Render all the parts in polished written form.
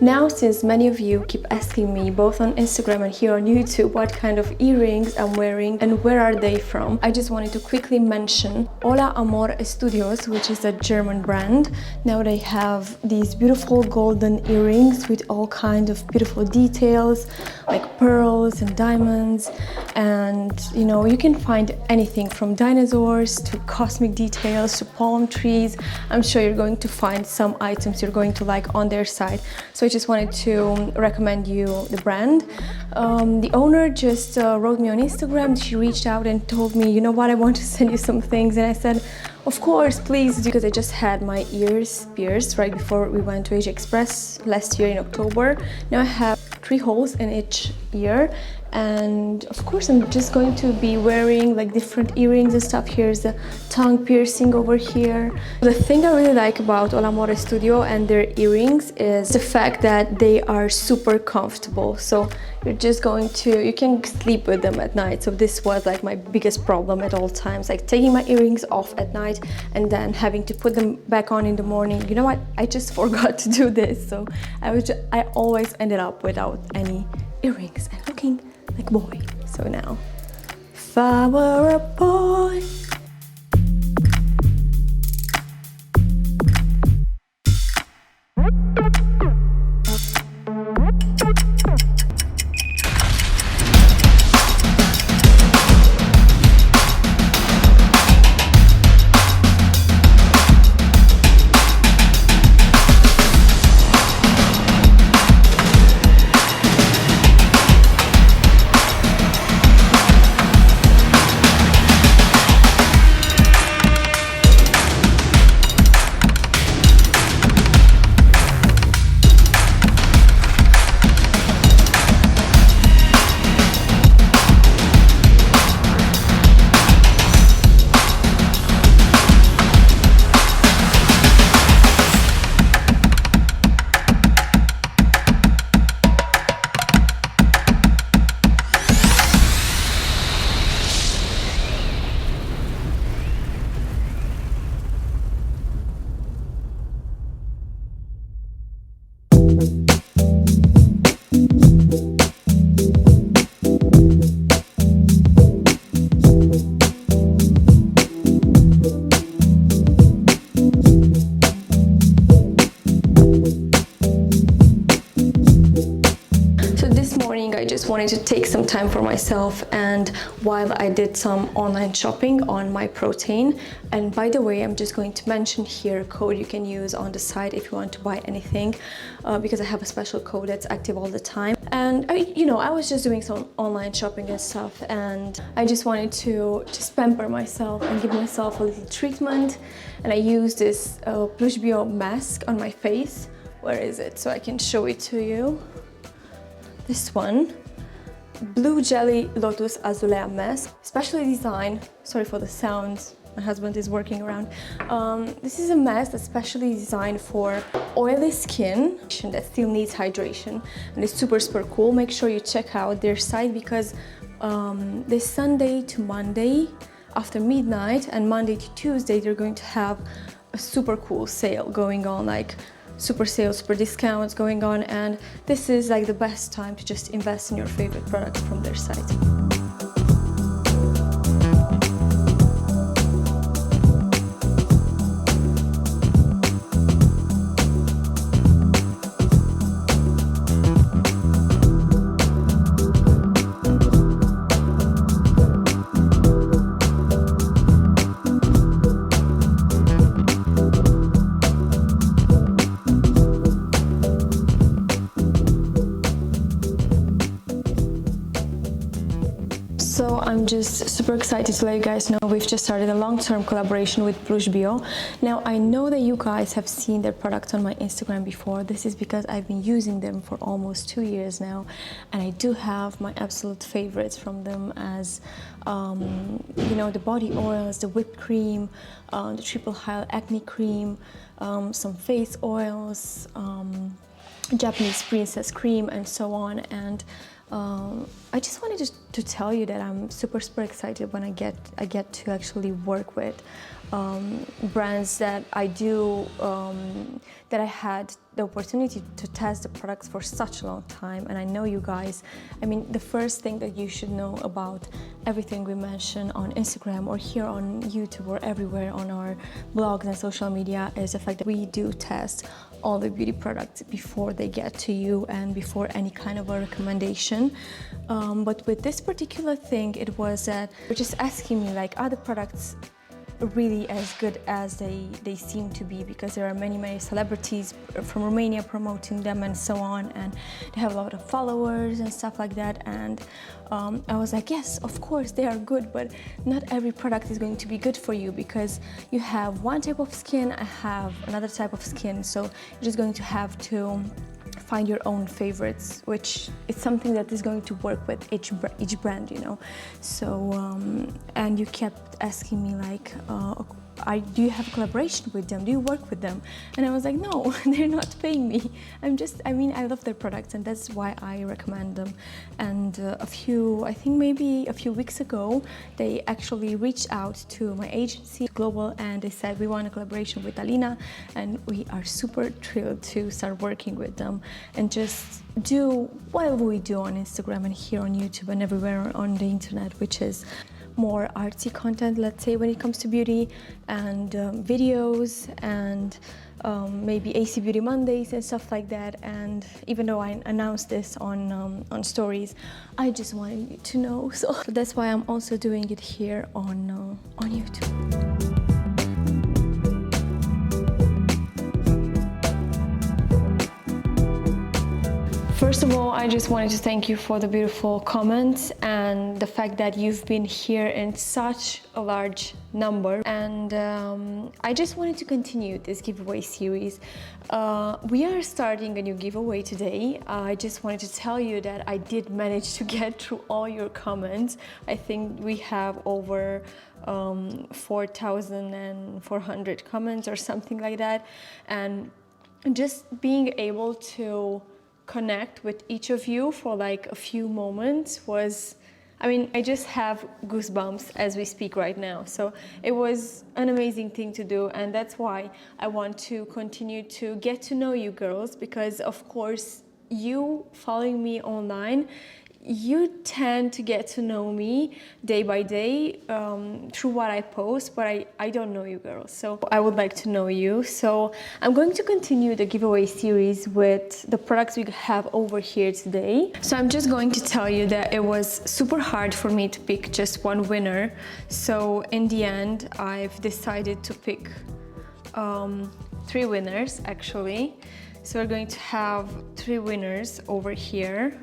Now, since many of you keep asking me both on Instagram and here on YouTube what kind of earrings I'm wearing and where are they from, I just wanted to quickly mention Hola Amor Studios, which is a German brand. Now they have these beautiful golden earrings with all kinds of beautiful details like pearls and diamonds, and you know, you can find anything from dinosaurs to cosmic details to palm trees. I'm sure you're going to find some items you're going to like on their site. So I just wanted to recommend you the brand. The owner just wrote me on Instagram. She reached out and told me, you know what, I want to send you some things. And I said, of course, please, because I just had my ears pierced right before we went to Asia Express last year in October. Now I have 3 holes in each ear. And of course, I'm just going to be wearing like different earrings and stuff. Here's the tongue piercing over here. The thing I really like about Hola Amor Studio and their earrings is the fact that they are super comfortable. So you're just going to, you can sleep with them at night. So this was like my biggest problem at all times, like taking my earrings off at night and then having to put them back on in the morning. You know what? I just forgot to do this. So I always ended up without any earrings and looking like a boy. So now, if I were a boy. I just wanted to take some time for myself, and while I did some online shopping on my protein. And by the way, I'm just going to mention here a code you can use on the site if you want to buy anything, because I have a special code that's active all the time. And I was just doing some online shopping and stuff, and I just wanted to just pamper myself and give myself a little treatment. And I used this Plush Bio mask on my face. Where is it? So I can show it to you. This one, Blue Jelly Lotus Azulea mask, specially designed. Sorry for the sounds, my husband is working around. This is a mask that's specially designed for oily skin that still needs hydration, and it's super cool. Make sure you check out their site, because this Sunday to Monday after midnight and Monday to Tuesday they're going to have a super cool sale going on, like super sales, super discounts going on, and this is like the best time to just invest in your favorite products from their site. So I'm just super excited to let you guys know we've just started a long-term collaboration with Plush Bio. Now I know that you guys have seen their products on my Instagram before. This is because I've been using them for almost 2 years now, and I do have my absolute favorites from them, as the body oils, the whipped cream, the triple hyalu acne cream, some face oils, Japanese princess cream, and so on. And I just wanted to tell you that I'm super excited when I get to actually work with brands that I do that I had the opportunity to test the products for such a long time, and I know you guys, I mean, the first thing that you should know about everything we mention on Instagram or here on YouTube or everywhere on our blogs and social media is the fact that we do test all the beauty products before they get to you and before any kind of a recommendation. But with this particular thing, it was that you're just asking me like, are the products really as good as they seem to be, because there are many celebrities from Romania promoting them and so on, and they have a lot of followers and stuff like that. And I was like, yes, of course they are good, but not every product is going to be good for you, because you have one type of skin, I have another type of skin, so you're just going to have to find your own favorites, which is something that is going to work with each brand, you know. So and you kept asking me like, do you have a collaboration with them? Do you work with them? And I was like, no, they're not paying me. I mean, I love their products, and that's why I recommend them. And I think maybe a few weeks ago, they actually reached out to my agency, Global, and they said, we want a collaboration with Alina, and we are super thrilled to start working with them and just do whatever we do on Instagram and here on YouTube and everywhere on the internet, which is more artsy content, let's say, when it comes to beauty, and videos, and maybe AC Beauty Mondays and stuff like that. And even though I announced this on stories, I just wanted you to know, so that's why I'm also doing it here on YouTube. First of all, I just wanted to thank you for the beautiful comments and the fact that you've been here in such a large number. And I just wanted to continue this giveaway series. We are starting a new giveaway today. I just wanted to tell you that I did manage to get through all your comments. I think we have over 4,400 comments or something like that. And just being able to connect with each of you for like a few moments was, I mean, I just have goosebumps as we speak right now. So it was an amazing thing to do, and that's why I want to continue to get to know you girls, because of course you following me online, you tend to get to know me day by day through what I post, but I don't know you girls, so I would like to know you. So I'm going to continue the giveaway series with the products we have over here today. So I'm just going to tell you that it was super hard for me to pick just one winner. So in the end, I've decided to pick 3 winners actually. So we're going to have 3 winners over here.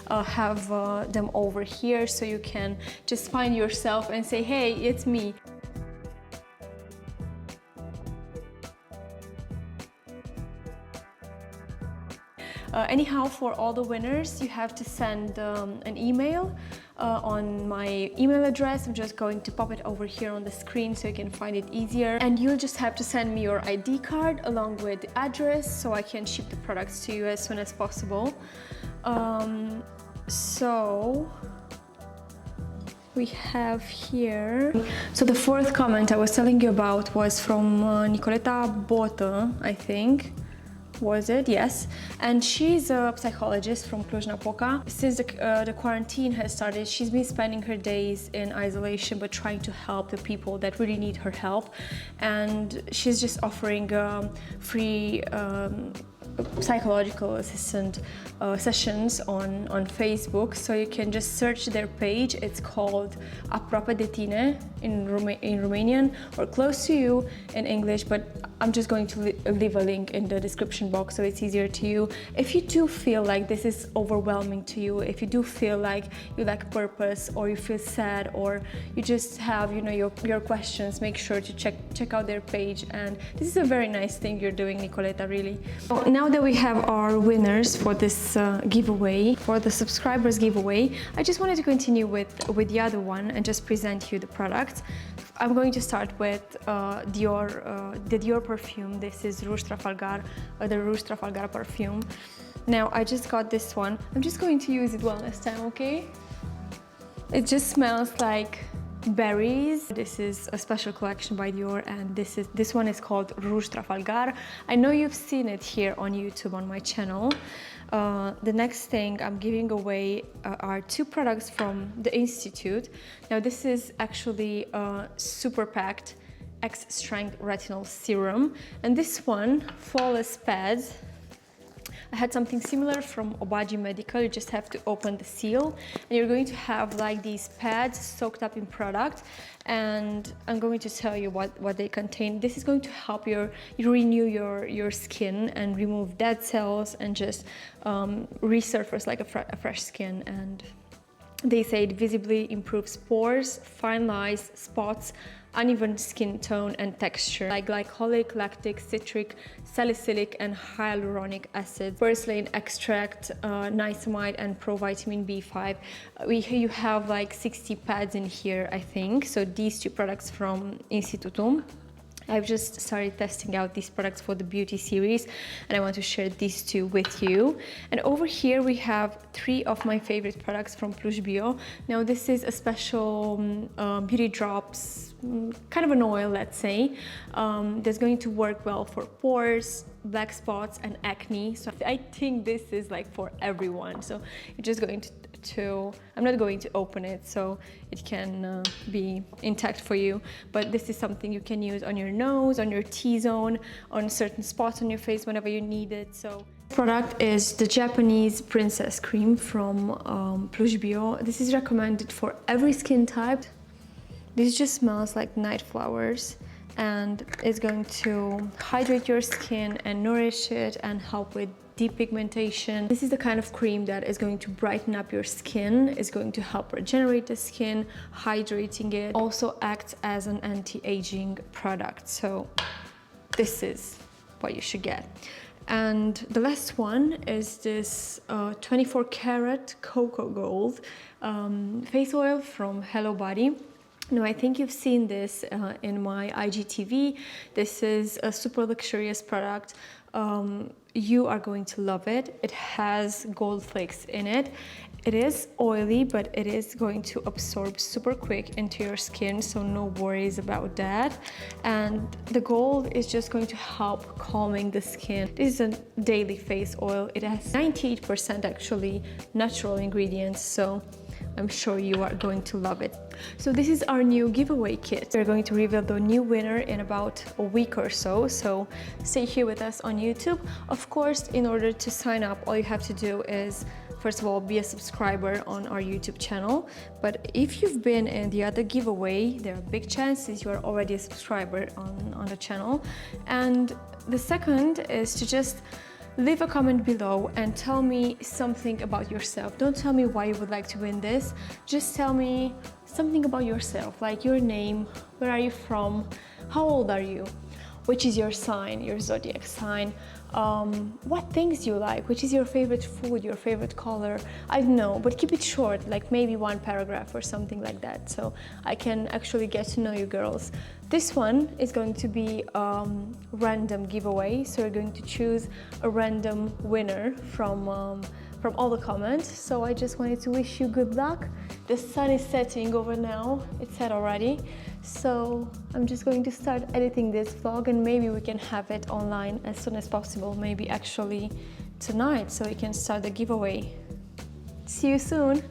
Have them over here, so you can just find yourself and say, hey, it's me. Anyhow, for all the winners, you have to send an email on my email address. I'm just going to pop it over here on the screen so you can find it easier. And you'll just have to send me your ID card along with the address so I can ship the products to you as soon as possible. So we have here. So the 4th comment I was telling you about was from Nicoleta Botă, I think. Was it? Yes. And she's a psychologist from Cluj-Napoca. Since the quarantine has started, she's been spending her days in isolation but trying to help the people that really need her help. And she's just offering free psychological assistant sessions on Facebook, so you can just search their page. It's called Aproape de Tine in Romanian, or Close to You in English, but I'm just going to leave a link in the description box so it's easier to you. If you do feel like this is overwhelming to you, if you do feel like you lack purpose, or you feel sad, or you just have, you know, your questions, make sure to check out their page. And this is a very nice thing you're doing, Nicoleta, really. So now that we have our winners for this giveaway, for the subscribers giveaway, I just wanted to continue with the other one and just present you the products. I'm going to start with the Dior perfume. This is Rouge Trafalgar, the Rouge Trafalgar perfume. Now I just got this one. I'm just going to use it one last time, okay? It just smells like berries. This is a special collection by Dior, and this one is called Rouge Trafalgar. I know you've seen it here on YouTube on my channel. The next thing I'm giving away are 2 products from the Institute. Now this is actually a super packed X-strength retinol serum, and this one, flawless pads. I had something similar from Obagi Medical. You just have to open the seal and you're going to have like these pads soaked up in product, and I'm going to tell you what they contain. This is going to help you renew your skin and remove dead cells and just resurface like a fresh skin. And they say it visibly improves pores, fine lines, spots, uneven skin tone and texture, like glycolic, lactic, citric, salicylic and hyaluronic acid, purslane extract, niacinamide and provitamin B5. You have like 60 pads in here, I think. So these 2 products from Institutum. I've just started testing out these products for the beauty series, and I want to share these 2 with you. And over here we have 3 of my favorite products from Plush Bio. Now this is a special beauty drops, kind of an oil, let's say, that's going to work well for pores, black spots and acne. So I think this is like for everyone. So you're just going to I'm not going to open it so it can be intact for you, but this is something you can use on your nose, on your T-zone, on certain spots on your face whenever you need it. So product is the Japanese Princess Cream from Plush Bio. This is recommended for every skin type. This just smells like night flowers, and it's going to hydrate your skin and nourish it and help with depigmentation. This is the kind of cream that is going to brighten up your skin, is going to help regenerate the skin, hydrating it, also acts as an anti-aging product. So this is what you should get. And the last one is this 24 karat cocoa gold face oil from Hello Body. Now, I think you've seen this in my IGTV. This is a super luxurious product. You are going to love it. It has gold flakes in it. It is oily, but it is going to absorb super quick into your skin, so no worries about that. And the gold is just going to help calming the skin. This is a daily face oil. It has 98% actually natural ingredients, so I'm sure you are going to love it. So this is our new giveaway kit. We're going to reveal the new winner in about a week or so stay here with us on YouTube. Of course, in order to sign up, all you have to do is, first of all, be a subscriber on our YouTube channel. But if you've been in the other giveaway, there are big chances you are already a subscriber on the channel. And the second is to just leave a comment below and tell me something about yourself. Don't tell me why you would like to win this. Just tell me something about yourself, like your name, where are you from, how old are you, which is your sign, your zodiac sign, what things you like, which is your favorite food, your favorite color. I don't know, but keep it short, like maybe 1 paragraph or something like that, so I can actually get to know you girls. This one is going to be random giveaway, so we're going to choose a random winner from all the comments. So I just wanted to wish you good luck. The sun is setting over now, it's set already. So I'm just going to start editing this vlog, and maybe we can have it online as soon as possible, maybe actually tonight, so we can start the giveaway. See you soon!